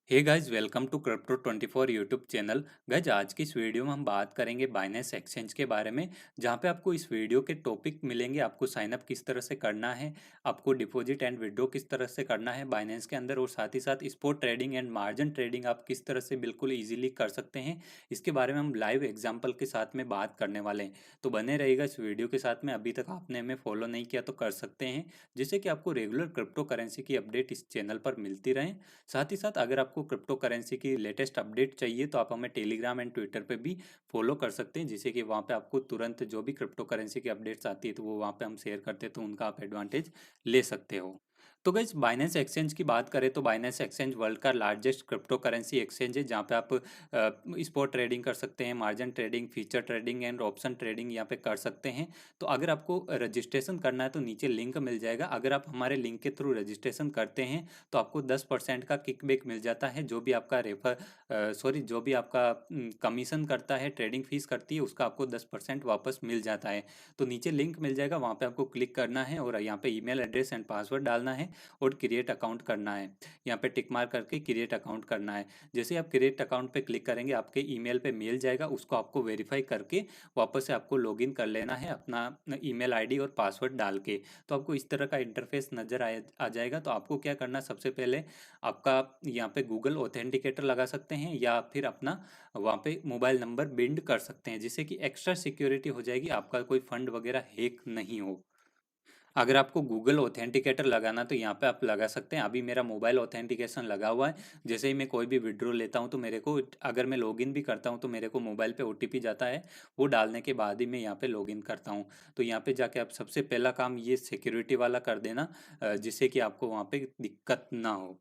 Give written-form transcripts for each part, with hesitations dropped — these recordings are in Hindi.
Hey guys, welcome to Crypto 24 YouTube channel. Guys, आज की इस वीडियो में हम बात करेंगे बाइनेंस एक्सचेंज के बारे में, जहां पे आपको इस वीडियो के टॉपिक मिलेंगे। आपको साइन अप किस तरह से करना है, आपको डिपॉजिट एंड विड्रॉ किस तरह से करना है बाइनेंस के अंदर, और साथ ही साथ spot trading and margin trading आप किस तरह से बिल्कुल ईजिली कर सकते हैं। इसके बारे में हम लाइव एग्जाम्पल के साथ में बात करने वाले हैं। तो बने रहेगा इस वीडियो के साथ में। अभी तक आपने हमें फॉलो नहीं किया तो कर सकते हैं, जिससे कि आपको रेगुलर क्रिप्टो करेंसी की अपडेट इस चैनल पर मिलती रहे। साथ ही साथ अगर आपको क्रिप्टो करेंसी की लेटेस्ट अपडेट चाहिए तो आप हमें टेलीग्राम एंड ट्विटर पे भी फॉलो कर सकते हैं, जिससे कि वहाँ पे आपको तुरंत जो भी क्रिप्टो करेंसी की अपडेट्स आती है तो वो वहाँ पे हम शेयर करते हैं, तो उनका आप एडवांटेज ले सकते हो। तो गाइस, बाइनेंस एक्सचेंज की बात करें तो बाइनेंस एक्सचेंज वर्ल्ड का लार्जेस्ट क्रिप्टो करेंसी एक्सचेंज है, जहाँ पे आप स्पॉट ट्रेडिंग कर सकते हैं, margin trading, future trading and option trading यहाँ पे कर सकते हैं। तो अगर आपको रजिस्ट्रेशन करना है तो नीचे लिंक मिल जाएगा। अगर आप हमारे लिंक के थ्रू रजिस्ट्रेशन करते हैं तो आपको 10% का किकबैक मिल जाता है। जो भी आपका जो भी आपका कमीशन करता है, ट्रेडिंग फीस करती है, उसका आपको 10% वापस मिल जाता है। तो नीचे लिंक मिल जाएगा, वहाँ पे आपको क्लिक करना है और यहाँ पे ईमेल एड्रेस एंड पासवर्ड डालना है और क्रिएट अकाउंट करना है। यहाँ पे टिक मार करके क्रिएट अकाउंट करना है। जैसे आप क्रिएट अकाउंट पे क्लिक करेंगे, आपके ईमेल पे मेल जाएगा, उसको आपको वेरीफाई करके वापस से आपको लॉगिन कर लेना है अपना ईमेल आईडी और पासवर्ड डाल के। तो आपको इस तरह का इंटरफेस नज़र आ जाएगा। तो आपको क्या करना, सबसे पहले आपका यहाँ पे गूगल ऑथेंटिकेटर लगा सकते हैं, या फिर अपना वहाँ पे मोबाइल नंबर बिंड कर सकते हैं, जिससे कि एक्स्ट्रा सिक्योरिटी हो जाएगी, आपका कोई फंड वगैरह हैक नहीं हो। अगर आपको गूगल ऑथेंटिकेटर लगाना तो यहाँ पे आप लगा सकते हैं। अभी मेरा मोबाइल ऑथेंटिकेशन लगा हुआ है। जैसे ही मैं कोई भी विड्रॉ लेता हूँ तो मेरे को, अगर मैं लॉगिन भी करता हूँ तो मेरे को मोबाइल पे ओटीपी जाता है। वो डालने के बाद ही मैं यहाँ पे लॉगिन करता हूँ। तो यहाँ पे जाके आप सबसे पहला काम ये सिक्योरिटी वाला कर देना, जिससे कि आपको वहाँ पे दिक्कत ना हो।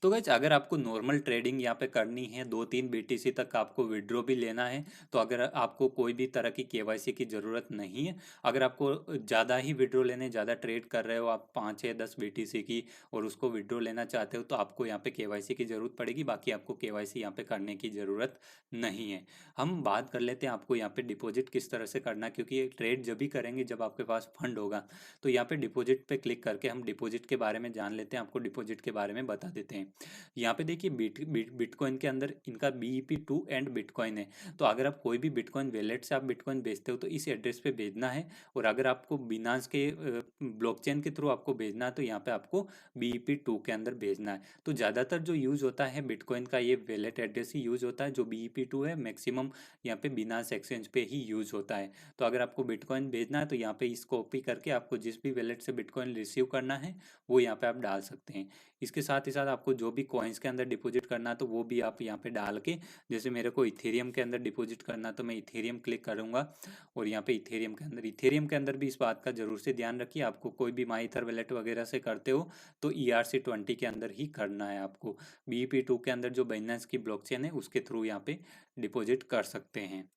तो गाइज, अगर आपको नॉर्मल ट्रेडिंग यहाँ पे करनी है, 2-3 बीटीसी तक आपको विड्रॉ भी लेना है, तो अगर आपको कोई भी तरह की केवाईसी की ज़रूरत नहीं है। अगर आपको ज़्यादा ही विड्रॉ लेने, ज़्यादा ट्रेड कर रहे हो आप, 5 या 10 बीटीसी की, और उसको विड्रॉ लेना चाहते हो, तो आपको यहाँ पे केवाईसी की ज़रूरत पड़ेगी। बाकी आपको केवाईसी यहाँ पे करने की ज़रूरत नहीं है। हम बात कर लेते हैं आपको यहाँ पे डिपॉजिट किस तरह से करना है, क्योंकि ये ट्रेड जब भी करेंगे जब आपके पास फंड होगा। तो यहाँ पे डिपॉजिट पे क्लिक करके हम डिपॉजिट के बारे में जान लेते हैं, आपको डिपॉजिट के बारे में बता देते हैं। यहाँ पे देखिए, बिटकॉइन के अंदर इनका BEP2 एंड बिटकॉइन है। तो अगर आप कोई भी बिटकॉइन वैलेट से आप बिटकॉइन बेचते हो तो इस एड्रेस पे भेजना है। और अगर आपको बिनांस के ब्लॉकचेन के थ्रू आपको भेजना है तो यहाँ पे आपको BEP2 के अंदर भेजना है। तो ज़्यादातर जो यूज़ होता है बिटकॉइन का, ये वैलेट एड्रेस ही यूज़ होता है। जो BEP2 है मैक्सिमम यहाँ पे बिनांस एक्सचेंज पे ही यूज़ होता है। तो अगर आपको बिटकॉइन भेजना है तो यहाँ पे इस कॉपी करके आपको जिस भी वैलेट से बिटकॉइन रिसीव करना है वो यहाँ पे आप डाल सकते हैं। इसके साथ ही साथ आपको जो भी कॉइन्स के अंदर डिपॉजिट करना है तो वो भी आप यहाँ पे डाल के, जैसे मेरे को इथेरियम के अंदर डिपॉजिट करना तो मैं इथेरियम क्लिक करूँगा। और यहाँ पे इथेरियम के अंदर भी इस बात का जरूर से ध्यान रखिए, आपको कोई भी माइथर वैलेट वगैरह से करते हो तो ERC20 के अंदर ही करना है आपको। BEP2 के अंदर जो बाइनेंस की ब्लॉकचेन है उसके थ्रू यहाँ पे डिपॉजिट कर सकते हैं।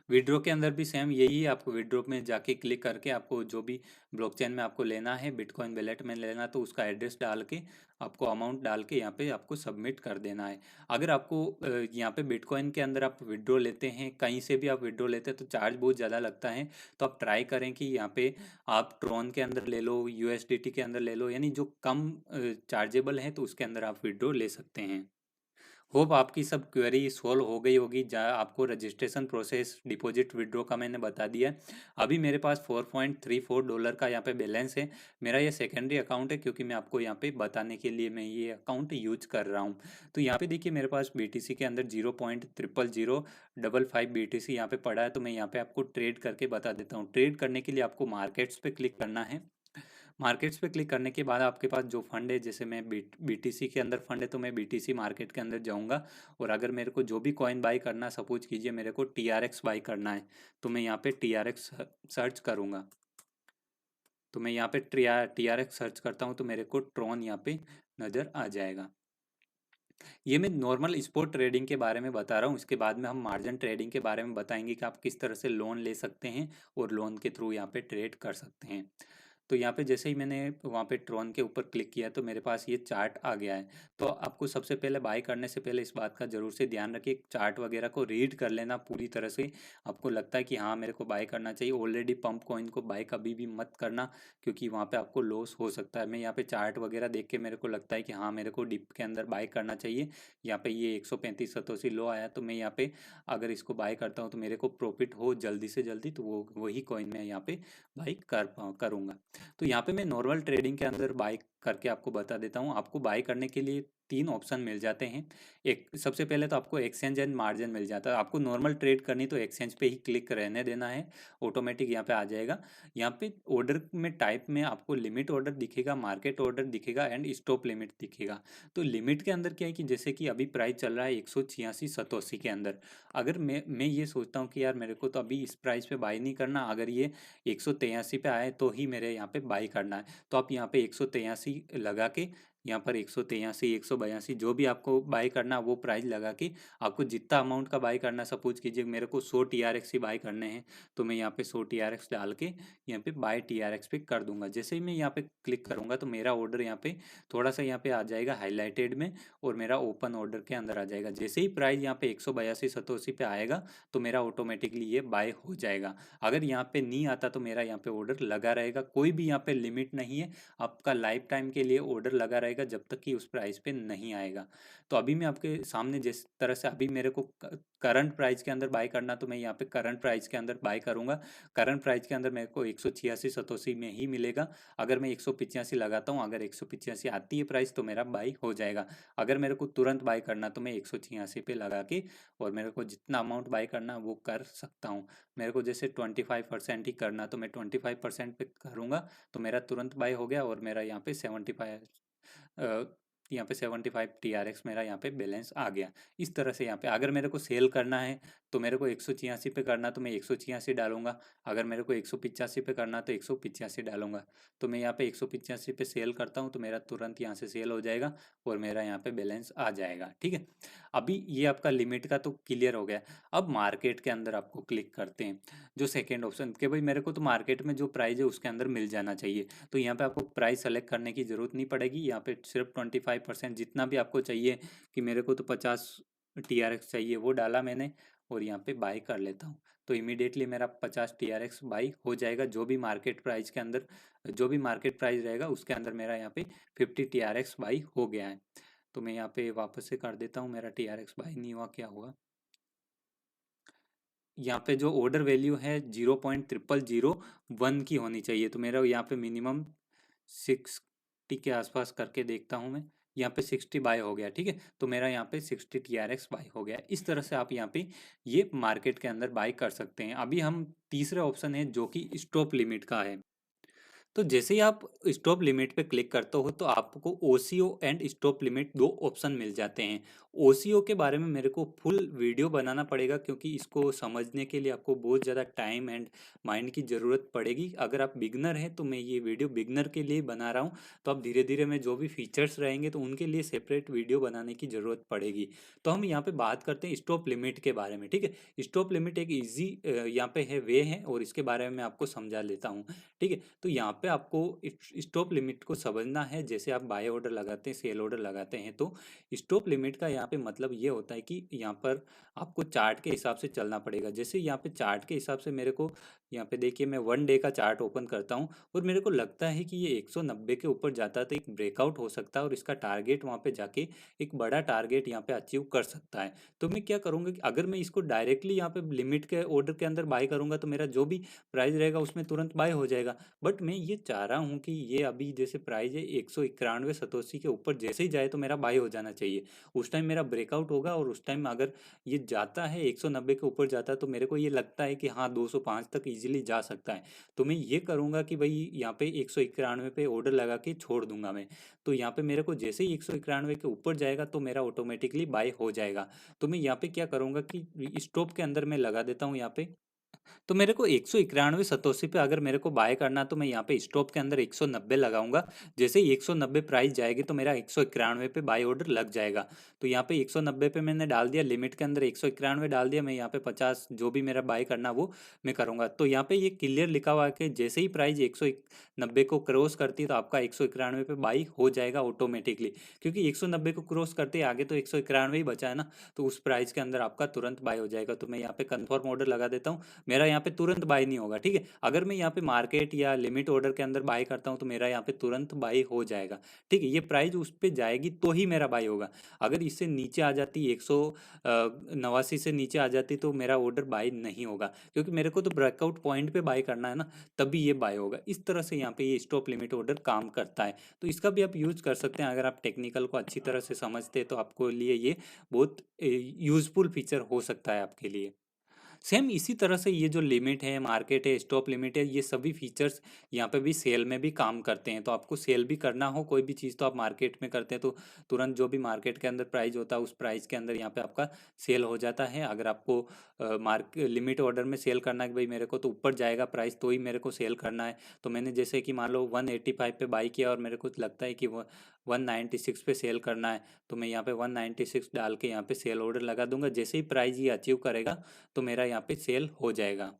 विड्रॉ के अंदर भी सेम यही है, आपको विड्रॉ में जाके क्लिक करके आपको जो भी ब्लॉकचेन में आपको लेना है, बिटकॉइन वैलेट में लेना, तो उसका एड्रेस डाल के आपको अमाउंट डाल के यहाँ पे आपको सबमिट कर देना है। अगर आपको यहाँ पे बिटकॉइन के अंदर आप विड्रॉ लेते हैं, कहीं से भी आप विड्रॉ लेते हैं तो चार्ज बहुत ज़्यादा लगता है। तो आप ट्राई करें कि यहाँ पे आप ट्रॉन के अंदर ले लो, USDT के अंदर ले लो, यानी जो कम चार्जेबल है तो उसके अंदर आप विड्रॉ ले सकते हैं। होप आपकी सब क्वेरी सॉल्व हो गई होगी। जहाँ आपको रजिस्ट्रेशन प्रोसेस, डिपॉजिट, विड्रॉ का मैंने बता दिया। अभी मेरे पास $4.34 का यहाँ पे बैलेंस है। मेरा ये सेकेंडरी अकाउंट है, क्योंकि मैं आपको यहाँ पे बताने के लिए मैं ये अकाउंट यूज कर रहा हूँ। तो यहाँ पे देखिए, मेरे पास BTC के अंदर 0.00055 BTC यहाँ पे पड़ा है। तो मैं यहाँ पे आपको ट्रेड करके बता देता हूँ। ट्रेड करने के लिए आपको मार्केट्स पे क्लिक करना है। मार्केट्स पे क्लिक करने के बाद आपके पास जो फंड है, जैसे मैं BTC के अंदर फंड है तो मैं BTC मार्केट के अंदर जाऊंगा। और अगर मेरे को जो भी कॉइन बाई करना, सपोज कीजिए मेरे को TRX बाई करना है, तो मैं यहाँ पे TRX सर्च करूँगा। तो मैं यहाँ पे TRX सर्च करता हूँ तो मेरे को ट्रॉन यहाँ पे नज़र आ जाएगा। ये मैं नॉर्मल स्पॉट ट्रेडिंग के बारे में बता रहा हूँ। इसके बाद में हम मार्जिन ट्रेडिंग के बारे में बताएंगे कि आप किस तरह से लोन ले सकते हैं और लोन के थ्रू यहाँ पे ट्रेड कर सकते हैं। तो यहाँ पे जैसे ही मैंने वहाँ पे ट्रॉन के ऊपर क्लिक किया तो मेरे पास ये चार्ट आ गया है। तो आपको सबसे पहले बाय करने से पहले इस बात का ज़रूर से ध्यान रखिए, चार्ट वगैरह को रीड कर लेना पूरी तरह से। आपको लगता है कि हाँ मेरे को बाय करना चाहिए, ऑलरेडी पंप कॉइन को बाय कभी भी मत करना, क्योंकि वहाँ पे आपको लॉस हो सकता है। मैं यहाँ पे चार्ट वगैरह देख के मेरे को लगता है कि हाँ मेरे को डिप के अंदर बाय करना चाहिए। यहाँ पे ये 135 सतोशी लो आया, तो मैं यहाँ पे अगर इसको बाय करता हूँ तो मेरे को प्रॉफिट हो जल्दी से जल्दी, तो वो वही कॉइन मैं यहाँ पे बाई करूँगा। तो यहाँ पे मैं नॉर्मल ट्रेडिंग के अंदर बाय करके आपको बता देता हूँ। आपको बाय करने के लिए तीन ऑप्शन मिल जाते हैं। एक सबसे पहले तो आपको एक्सचेंज एंड मार्जिन मिल जाता है। आपको नॉर्मल ट्रेड करनी तो एक्सचेंज पे ही क्लिक रहने देना है, ऑटोमेटिक यहाँ पे आ जाएगा। यहाँ पे ऑर्डर में टाइप में आपको लिमिट ऑर्डर दिखेगा, मार्केट ऑर्डर दिखेगा एंड स्टॉप लिमिट दिखेगा। तो लिमिट के अंदर क्या है कि जैसे कि अभी प्राइस चल रहा है 186 सतोसी के अंदर, अगर मैं ये सोचता हूँ कि यार मेरे को तो अभी इस प्राइस पे बाय नहीं करना, अगर ये 183 पे आए तो ही मेरे यहाँ पे बाय करना है, तो आप यहाँ पे 183 लगा के यहाँ पर 183 182 जो भी आपको बाय करना वो प्राइस लगा के आपको जितना अमाउंट का बाय करना, सपोज कीजिए मेरे को 100 TRX ही बाय करने हैं, तो मैं यहाँ पे 100 TRX डाल के यहाँ पे बाय TRX पे कर दूंगा। जैसे ही मैं यहाँ पे क्लिक करूंगा तो मेरा ऑर्डर यहाँ पे थोड़ा सा यहाँ पे आ जाएगा हाईलाइटेड में, और मेरा ओपन ऑर्डर के अंदर आ जाएगा। जैसे ही प्राइस यहाँ पे 182 सतोसी पे आएगा तो मेरा ऑटोमेटिकली ये बाय हो जाएगा। अगर यहाँ पे नहीं आता तो मेरा यहाँ पे ऑर्डर लगा रहेगा, कोई भी यहाँ पे लिमिट नहीं है, आपका लाइफ टाइम के लिए ऑर्डर लगा रहेगा जब तक कि उस प्राइस पे नहीं आएगा। तो अभी मैं आपके सामने जिस तरह से अभी मेरे को करंट प्राइस के अंदर बाय करना, तो मैं यहाँ पे करंट प्राइस के अंदर बाय करूंगा। करंट प्राइस के अंदर मेरे को 186 सतोसी में ही मिलेगा। अगर मैं 185 लगाता हूँ, अगर 185 आती है प्राइस तो मेरा बाय हो जाएगा। अगर मेरे को तुरंत बाय करना तो मैं 186 पे लगा के और मेरे को जितना अमाउंट बाय करना वो कर सकता हूँ। मेरे को जैसे 25% ही करना तो मैं 25% पे करूँगा, तो मेरा तुरंत बाय हो गया और मेरा यहाँ पे 75 TRX मेरा यहाँ पे बैलेंस आ गया। इस तरह से यहाँ पे अगर मेरे को सेल करना है तो मेरे को 186 पे करना तो मैं 186 डालूंगा, अगर मेरे को 185 पे करना तो 185 डालूंगा। तो मैं यहाँ पे 185 पे सेल करता हूँ तो मेरा तुरंत यहाँ से सेल हो जाएगा और मेरा यहाँ पे बैलेंस आ जाएगा। ठीक है, अभी ये आपका लिमिट का तो क्लियर हो गया। अब मार्केट के अंदर आपको क्लिक करते हैं, जो सेकेंड ऑप्शन कि भाई मेरे को तो मार्केट में जो प्राइस है उसके अंदर मिल जाना चाहिए। तो यहाँ पे आपको प्राइस सेलेक्ट करने की ज़रूरत नहीं पड़ेगी, यहाँ पे सिर्फ 25% जितना भी आपको चाहिए, कि मेरे को तो 50 TRX चाहिए वो डाला मैंने और यहाँ पे बाय कर लेता हूँ। तो इमीडिएटली मेरा 50 TRX बाई हो जाएगा। जो भी मार्केट प्राइस के अंदर, जो भी मार्केट प्राइस रहेगा उसके अंदर मेरा यहाँ पे 50 TRX बाई हो गया है। तो मैं यहाँ पे वापस से कर देता हूँ, मेरा TRX बाई नहीं हुआ, क्या हुआ। यहाँ पे जो ऑर्डर वैल्यू है 0.0001 की होनी चाहिए, तो मेरा यहाँ पे मिनिमम 60 के आसपास करके देखता हूँ मैं, यहाँ पे 60 बाय हो गया। ठीक है, तो मेरा यहाँ पे 60 TRX बाय हो गया। इस तरह से आप यहाँ पे ये मार्केट के अंदर बाय कर सकते हैं। अभी हम तीसरा ऑप्शन है जो कि स्टॉप लिमिट का है। तो जैसे ही आप स्टॉप लिमिट पे क्लिक करते हो तो आपको ओसीओ एंड स्टॉप लिमिट दो ऑप्शन मिल जाते हैं। ओसीओ के बारे में मेरे को फुल वीडियो बनाना पड़ेगा, क्योंकि इसको समझने के लिए आपको बहुत ज़्यादा टाइम एंड माइंड की ज़रूरत पड़ेगी। अगर आप बिगनर हैं तो मैं ये वीडियो बिगनर के लिए बना रहा हूँ, तो आप धीरे धीरे में जो भी फीचर्स रहेंगे तो उनके लिए सेपरेट वीडियो बनाने की ज़रूरत पड़ेगी। तो हम यहाँ पे बात करते हैं स्टॉप लिमिट के बारे में। ठीक है, स्टॉप लिमिट एक ईजी यहाँ पे है वे है, और इसके बारे में मैं आपको समझा लेता हूँ। ठीक है, तो यहाँ पे आपको स्टॉप लिमिट को समझना है। जैसे आप बाय ऑर्डर लगाते हैं, सेल ऑर्डर लगाते हैं, तो स्टॉप लिमिट का यहाँ पे मतलब ये होता है कि यहाँ पर आपको चार्ट के हिसाब से चलना पड़ेगा। जैसे यहाँ पे चार्ट के हिसाब से मेरे को यहाँ पे देखिए, मैं 1 डे का चार्ट ओपन करता हूँ और मेरे को लगता है कि ये 190 के ऊपर जाता है तो एक ब्रेकआउट हो सकता है और इसका टारगेट वहाँ पे जाके एक बड़ा टारगेट यहाँ पे अचीव कर सकता है। तो मैं क्या करूँगा कि अगर मैं इसको डायरेक्टली यहाँ पे लिमिट के ऑर्डर के अंदर बाय करूँगा तो मेरा जो भी प्राइस रहेगा उसमें तुरंत बाय हो जाएगा। बट मैं ये चाह रहा हूँ कि ये अभी जैसे प्राइस है 191 सतोसी के ऊपर जैसे ही जाए तो मेरा बाय हो जाना चाहिए। उस टाइम मेरा ब्रेकआउट होगा और उस टाइम अगर ये जाता है 190 के ऊपर जाता है तो मेरे को ये लगता है कि हाँ 205 तक इजीली जा सकता है। तो मैं ये करूँगा कि भाई यहाँ पे 191 पे ऑर्डर लगा के छोड़ दूंगा मैं। तो यहाँ पे मेरे को जैसे ही 191 के ऊपर जाएगा तो मेरा ऑटोमेटिकली बाय हो जाएगा। तो मैं यहाँ पे क्या करूँगा कि स्टॉप के अंदर मैं लगा देता हूँ यहाँ पे तो मेरे को 191 सतोशी पे अगर मेरे को बाय करना तो मैं यहाँ पे स्टॉप के अंदर 190 लगाऊंगा। जैसे ही 190 प्राइस जाएगी तो मेरा 191 पे बाय ऑर्डर लग जाएगा। तो यहाँ पे 190 पे मैंने डाल दिया, लिमिट के अंदर 191 डाल दिया। मैं यहाँ पे 50 जो भी मेरा बाय करना वो मैं करूँगा। तो यहाँ पे ये क्लियर लिखा हुआ है कि जैसे ही प्राइस 190 को क्रॉस करती है तो आपका 191 पे बाई हो जाएगा ऑटोमेटिकली, क्योंकि 190 को क्रॉस करते ही आगे तो 191 ही बचा है ना, तो उस प्राइस के अंदर आपका तुरंत बाय हो जाएगा। तो मैं यहाँ पे कन्फर्म ऑर्डर लगा देता हूँ। मेरा यहाँ पे तुरंत बाय नहीं होगा, ठीक है। अगर मैं यहाँ पे मार्केट या लिमिट ऑर्डर के अंदर बाय करता हूँ तो मेरा यहाँ पे तुरंत बाय हो जाएगा, ठीक है। ये प्राइस उस पे जाएगी तो ही मेरा बाय होगा। अगर इससे नीचे आ जाती 189 से नीचे आ जाती तो मेरा ऑर्डर बाय नहीं होगा, क्योंकि मेरे को तो ब्रेकआउट पॉइंट पे बाय करना है ना, तभी ये बाय होगा। इस तरह से यहाँ पे ये स्टॉप लिमिट ऑर्डर काम करता है। तो इसका भी आप यूज कर सकते हैं। अगर आप टेक्निकल को अच्छी तरह से समझते हैं तो आपको लिए ये बहुत यूजफुल फीचर हो सकता है आपके लिए। सेम इसी तरह से ये जो लिमिट है, मार्केट है, स्टॉप लिमिट है, ये सभी फीचर्स यहाँ पे भी सेल में भी काम करते हैं। तो आपको सेल भी करना हो कोई भी चीज़ तो आप मार्केट में करते हैं तो तुरंत जो भी मार्केट के अंदर प्राइस होता है उस प्राइस के अंदर यहाँ पे आपका सेल हो जाता है। अगर आपको मार्क लिमिट ऑर्डर में सेल करना है कि भाई मेरे को तो ऊपर जाएगा प्राइस तो ही मेरे को सेल करना है, तो मैंने जैसे कि मान लो 185 पे बाई किया और मेरे को लगता है कि वो 196 पे सेल करना है, तो मैं यहाँ पे 196 डाल के यहाँ पे सेल ऑर्डर लगा दूंगा। जैसे ही प्राइस ये अचीव करेगा तो मेरा यहाँ पे सेल हो जाएगा।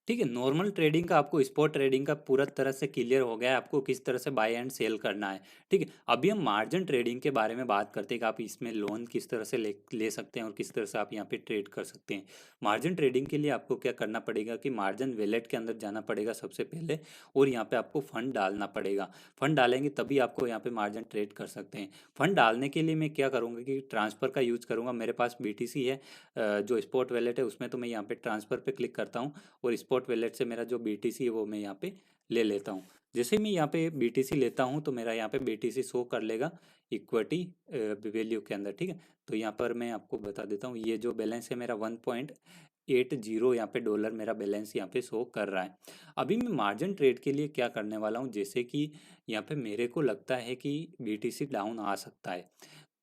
ठीक है, नॉर्मल ट्रेडिंग का आपको स्पॉट ट्रेडिंग का पूरा तरह से क्लियर हो गया है, आपको किस तरह से बाय एंड सेल करना है। ठीक है, अभी हम मार्जिन ट्रेडिंग के बारे में बात करते हैं कि आप इसमें लोन किस तरह से ले सकते हैं और किस तरह से आप यहाँ पे ट्रेड कर सकते हैं। मार्जिन ट्रेडिंग के लिए आपको क्या करना पड़ेगा कि मार्जिन वैलेट के अंदर जाना पड़ेगा सबसे पहले, और यहाँ पे आपको फंड डालना पड़ेगा। फंड डालेंगे तभी आपको यहाँ पे मार्जिन ट्रेड कर सकते हैं। फंड डालने के लिए मैं क्या करूँगा कि ट्रांसफ़र का यूज़ करूँगा। मेरे पास BTC है, जो स्पॉट वैलेट है उसमें, तो मैं यहाँ पे ट्रांसफ़र पे क्लिक करता हूँ और स्पॉट वैलेट से मेरा जो BTC है वो मैं यहाँ पे ले लेता हूँ। जैसे ही मैं यहाँ पे BTC लेता हूँ तो मेरा यहाँ पे BTC शो कर लेगा इक्विटी वैल्यू के अंदर, ठीक है। तो यहाँ पर मैं आपको बता देता हूँ, ये जो बैलेंस है मेरा 1.80 यहाँ पे डॉलर मेरा बैलेंस यहाँ पे शो कर रहा है। अभी मैं मार्जिन ट्रेड के लिए क्या करने वाला हूँ, जैसे कि यहाँ पे मेरे को लगता है कि BTC डाउन आ सकता है,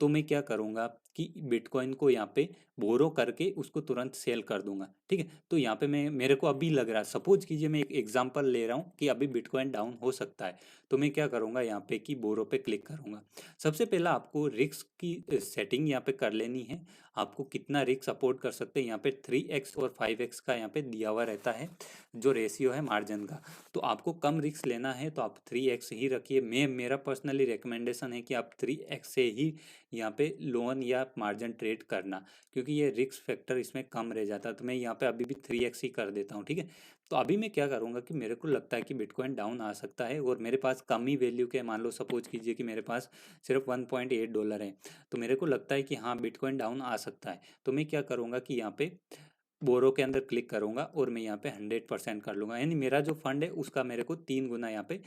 तो मैं क्या करूँगा कि बिटकॉइन को यहाँ पे बोरो करके उसको तुरंत सेल कर दूंगा, ठीक है। तो यहाँ पे मैं, मेरे को अभी लग रहा है, सपोज कीजिए मैं एक एग्जांपल ले रहा हूँ कि अभी बिटकॉइन डाउन हो सकता है, तो मैं क्या करूँगा यहाँ पे कि बोरो पे क्लिक करूँगा। सबसे पहला आपको रिस्क की सेटिंग यहाँ पे कर लेनी है। आपको कितना रिस्क सपोर्ट कर सकते हैं, यहाँ पे 3x और 5x का यहाँ पे दिया हुआ रहता है जो रेशियो है मार्जिन का। तो आपको कम रिस्क लेना है तो आप 3x ही रखिए। मेरा पर्सनली रिकमेंडेशन है कि आप 3x से ही यहाँ पे लोन या मार्जिन ट्रेड करना, क्योंकि ये रिस्क फैक्टर इसमें कम रह जाता है। तो मैं यहाँ पे अभी भी 3x ही कर देता हूँ, ठीक है। तो अभी मैं क्या करूँगा कि मेरे को लगता है कि बिटकॉइन डाउन आ सकता है और मेरे पास कम ही वैल्यू के, मान लो सपोज कीजिए कि मेरे पास सिर्फ $1.8 है, तो मेरे को लगता है कि हाँ बिटकॉइन डाउन आ सकता है। तो मैं क्या करूँगा कि यहाँ पे बोरो के अंदर क्लिक करूंगा और मैं यहाँ पे 100% कर लूँगा, यानी मेरा जो फंड है उसका मेरे को 3 गुना यहाँ पे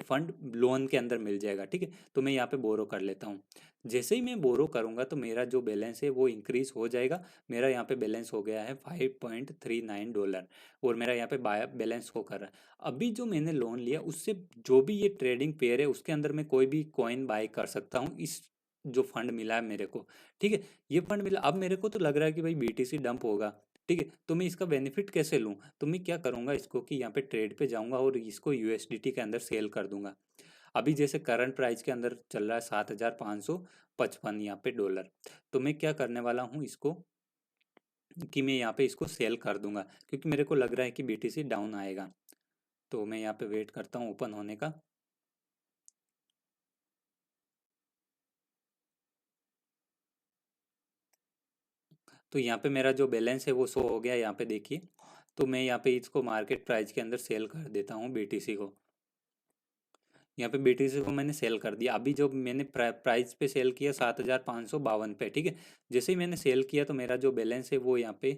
फंड लोन के अंदर मिल जाएगा, ठीक है। तो मैं यहाँ पे बोरो कर लेता हूँ। जैसे ही मैं बोरो करूँगा तो मेरा जो बैलेंस है वो इंक्रीज हो जाएगा। मेरा यहाँ पे बैलेंस हो गया है $5.39 और मेरा यहाँ पे बाय बैलेंस हो कर रहा है। अभी जो मैंने लोन लिया उससे जो भी ये ट्रेडिंग पेयर है उसके अंदर मैं कोई भी कॉइन बाय कर सकता हूँ, इस जो फंड मिला है मेरे को, ठीक है। ये फंड मिला, अब मेरे को तो लग रहा है कि भाई BTC डंप होगा, ठीक है। तो मैं इसका बेनिफिट कैसे लूँ, तो मैं क्या करूँगा इसको कि यहाँ पे ट्रेड पे जाऊँगा और इसको USDT के अंदर सेल कर दूंगा। अभी जैसे करंट प्राइस के अंदर चल रहा है 7,555 यहाँ पे डॉलर, तो मैं क्या करने वाला हूँ इसको कि मैं यहाँ पे इसको सेल कर दूंगा, क्योंकि मेरे को लग रहा है कि BTC डाउन आएगा। तो मैं यहाँ पे वेट करता हूँ ओपन होने का। तो यहाँ पे मेरा जो बैलेंस है वो शो हो गया यहाँ पे देखिए। तो मैं यहाँ पे इसको मार्केट प्राइस के अंदर सेल कर देता हूँ BTC को। यहाँ पे BTC को मैंने सेल कर दिया। अभी जो मैंने प्राइस पे सेल किया 7,552 पे, ठीक है। जैसे ही मैंने सेल किया तो मेरा जो बैलेंस है वो यहाँ पे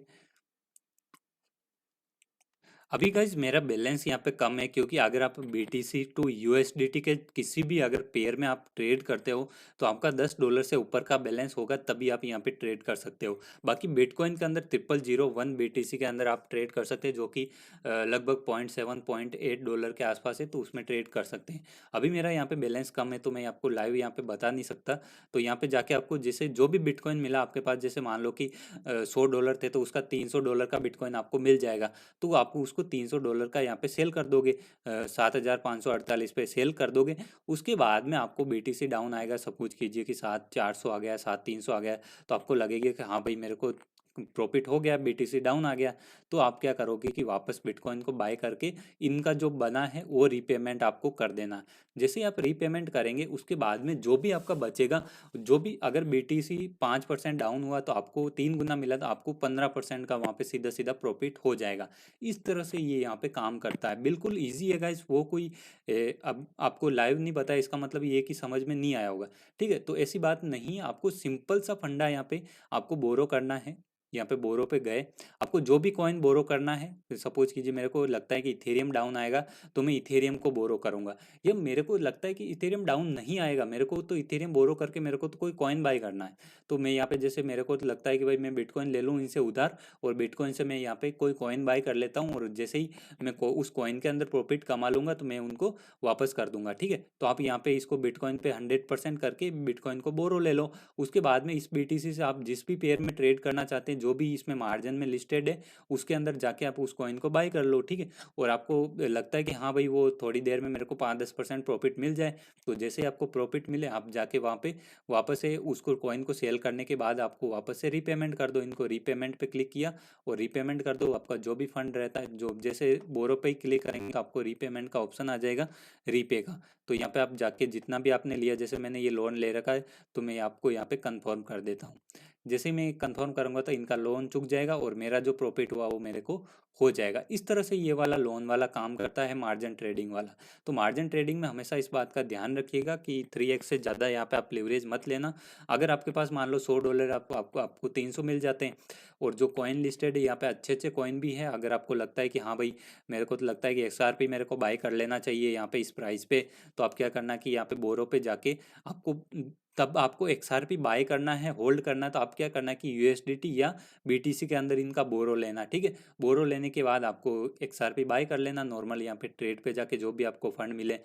अभी गाइज मेरा बैलेंस यहाँ पे कम है, क्योंकि अगर आप BTC टू USDT के किसी भी अगर पेयर में आप ट्रेड करते हो तो आपका $10 से ऊपर का बैलेंस होगा, तभी आप यहाँ पे ट्रेड कर सकते हो। बाकी बिटकॉइन के अंदर 0001 BTC के अंदर आप ट्रेड कर सकते हैं, जो कि लगभग 0.7 0.8 डॉलर के आसपास है, तो उसमें ट्रेड कर सकते हैं। अभी मेरा यहाँ पे बैलेंस कम है तो मैं आपको लाइव यहाँ पे बता नहीं सकता। तो यहाँ पे जाके आपको जैसे जो भी बिटकॉइन मिला आपके पास, जैसे मान लो कि $100 थे तो उसका $300 का बिटकॉइन आपको मिल जाएगा, तो आप उसको $300 का यहाँ पे सेल कर दोगे, 7,548 पे सेल कर दोगे। उसके बाद में आपको BTC डाउन आएगा, सब कुछ कीजिए कि 7,400 आ गया, 7,300 आ गया, तो आपको लगेगा कि हाँ भाई मेरे को प्रॉफिट हो गया, BTC डाउन आ गया। तो आप क्या करोगे कि वापस बिटकॉइन को बाय करके इनका जो बना है वो रीपेमेंट आपको कर देना। जैसे ही आप रीपेमेंट करेंगे उसके बाद में जो भी आपका बचेगा, जो भी अगर BTC 5% डाउन हुआ तो आपको 3 गुना मिला, तो आपको 15% का वहाँ पे सीधा सीधा प्रॉफिट हो जाएगा। इस तरह से ये यहाँ पे काम करता है, बिल्कुल ईजी है गाइस। वो कोई अब आपको लाइव नहीं बताया इसका मतलब ये कि समझ में नहीं आया होगा। ठीक है, तो ऐसी बात नहीं है, आपको सिंपल सा फंडा यहाँ पे आपको बोरो करना है। यहाँ पे बोरो पे गए, आपको जो भी कॉइन बोरो करना है, सपोज कीजिए मेरे को लगता है कि इथेरियम डाउन आएगा तो मैं इथेरियम को बोरो करूंगा, या मेरे को लगता है कि इथेरियम डाउन नहीं आएगा, मेरे को तो इथेरियम बोरो करके मेरे को तो कोई कॉइन बाय करना है, तो मैं यहाँ पे जैसे मेरे को तो लगता है कि भाई मैं बिटकॉइन ले लूँ इनसे उधार, और बिटकॉइन से मैं यहाँ पे कोई कॉइन बाय कर लेता हूँ, और जैसे ही मैं उस कॉइन के अंदर प्रॉफिट कमा लूंगा तो मैं उनको वापस कर दूंगा। ठीक है, तो आप यहाँ पे इसको बिटकॉइन पे 100% करके बिटकॉइन को बोरो ले लो। उसके बाद में इस BTC से आप जिस भी पेयर में ट्रेड करना चाहते हैं, जो भी इसमें मार्जिन में लिस्टेड है, उसके अंदर जाके आप उस कॉइन को बाय कर लो। ठीक है, और आपको लगता है कि हाँ भाई वो थोड़ी देर में मेरे को 5-10% प्रॉफिट मिल जाए, तो जैसे ही आपको प्रॉफिट मिले आप जाके वहाँ पे वापस से उसको कॉइन को सेल करने के बाद आपको वापस से रीपेमेंट कर दो। इनको रीपेमेंट पे क्लिक किया और रीपेमेंट कर दो। आपका जो भी फंड रहता है, जो जैसे बोरो पे ही क्लिक करेंगे तो आपको रीपेमेंट का ऑप्शन आ जाएगा, रीपे का। तो यहाँ पे आप जाके जितना भी आपने लिया, जैसे मैंने ये लोन ले रखा है तो मैं आपको यहाँ पे कंफर्म कर देता हूँ। जैसे ही मैं कंफर्म करूँगा तो इनका लोन चुक जाएगा और मेरा जो प्रॉफिट हुआ वो मेरे को हो जाएगा। इस तरह से ये वाला लोन वाला काम करता है, मार्जिन ट्रेडिंग वाला। तो मार्जिन ट्रेडिंग में हमेशा इस बात का ध्यान रखिएगा कि 3x से ज़्यादा यहाँ पे आप लिवरेज मत लेना। अगर आपके पास मान लो $100, आपको 300 मिल जाते हैं, और जो कॉइन लिस्टेड है यहाँ पे अच्छे अच्छे कॉइन भी है, अगर आपको लगता है कि हाँ भाई मेरे को तो लगता है कि XRP मेरे को बाय कर लेना चाहिए यहाँ पे इस प्राइस पे, तो आप क्या करना कि यहाँ पे बोरो पे जाके आपको तब आपको XRP बाय करना है, होल्ड करना है, तो आप क्या करना है कि USDT या BTC के अंदर इनका बोरो लेना। ठीक है, बोरो लेने के बाद आपको XRP बाय कर लेना नॉर्मल यहाँ पे ट्रेड पे जाके, जो भी आपको फंड मिले।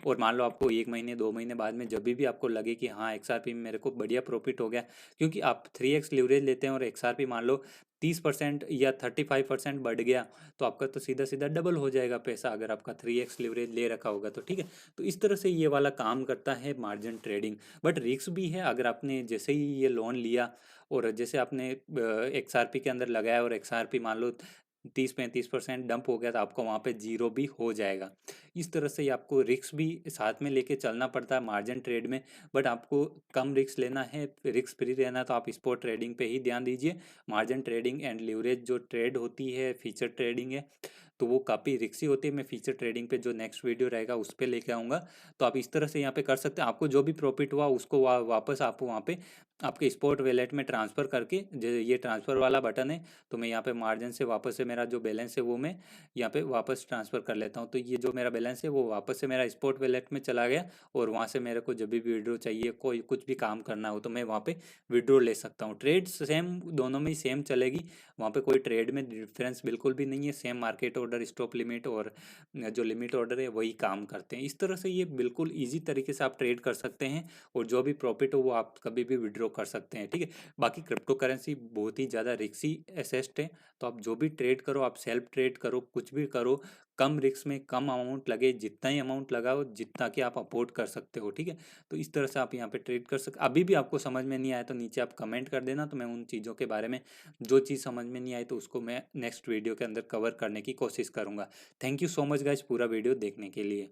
और मान लो आपको 1 महीने 2 महीने बाद में जब भी आपको लगे कि हाँ XRP में मेरे को बढ़िया प्रॉफिट हो गया, क्योंकि आप 3x लिवरेज लेते हैं और XRP मान लो 30% या 35% बढ़ गया, तो आपका तो सीधा सीधा डबल हो जाएगा पैसा, अगर आपका 3x लिवरेज ले रखा होगा तो। ठीक है, तो इस तरह से ये वाला काम करता है मार्जिन ट्रेडिंग। बट रिस्क भी है, अगर आपने जैसे ही ये लोन लिया और जैसे आपने XRP के अंदर लगाया और XRP मान लो 30-35% डंप हो गया, तो आपको वहाँ पे जीरो भी हो जाएगा। इस तरह से आपको रिस्क भी साथ में लेके चलना पड़ता है मार्जिन ट्रेड में। बट आपको कम रिस्क लेना है, रिस्क फ्री रहना, तो आप स्पॉट ट्रेडिंग पे ही ध्यान दीजिए। मार्जिन ट्रेडिंग एंड लीवरेज जो ट्रेड होती है, फीचर ट्रेडिंग है, तो वो काफ़ी रिक्सी होती है। मैं फीचर ट्रेडिंग पे जो नेक्स्ट वीडियो रहेगा उस पर लेके आऊँगा। तो आप इस तरह से यहाँ पे कर सकते हैं, आपको जो भी प्रॉफिट हुआ उसको वापस आप वहाँ पे आपके स्पॉट वॉलेट में ट्रांसफ़र करके, ये ट्रांसफ़र वाला बटन है, तो मैं यहाँ पे मार्जिन से वापस से मेरा जो बैलेंस है वो मैं यहाँ पे वापस ट्रांसफ़र कर लेता हूँ। तो ये जो मेरा बैलेंस है वो वापस से मेरा स्पॉट वॉलेट में चला गया, और वहाँ से मेरे को जब भी विड्रॉ चाहिए, कोई कुछ भी काम करना हो, तो मैं वहाँ पे विड्रॉ ले सकता हूँ। ट्रेड सेम दोनों में ही सेम चलेगी, वहाँ पे कोई ट्रेड में डिफरेंस बिल्कुल भी नहीं है। Same market order, stop limit और जो लिमिट ऑर्डर है वही काम करते हैं। इस तरह से ये बिल्कुल ईजी तरीके से आप ट्रेड कर सकते हैं, और जो भी प्रॉफिट हो वो आप कभी भी विड्रॉ कर सकते हैं। ठीक है, बाकी क्रिप्टो करेंसी बहुत ही ज़्यादा रिस्की एसेट है, तो आप जो भी ट्रेड करो, आप सेल्फ ट्रेड करो, कुछ भी करो, कम रिस्क में कम अमाउंट लगे, जितना ही अमाउंट लगाओ जितना कि आप अफोर्ड कर सकते हो। ठीक है, तो इस तरह से आप यहाँ पे ट्रेड कर सकते। अभी भी आपको समझ में नहीं आया तो नीचे आप कमेंट कर देना, तो मैं उन चीज़ों के बारे में, जो चीज़ समझ में नहीं आई तो उसको मैं नेक्स्ट वीडियो के अंदर कवर करने की कोशिश करूँगा। Thank you so much guys पूरा वीडियो देखने के लिए।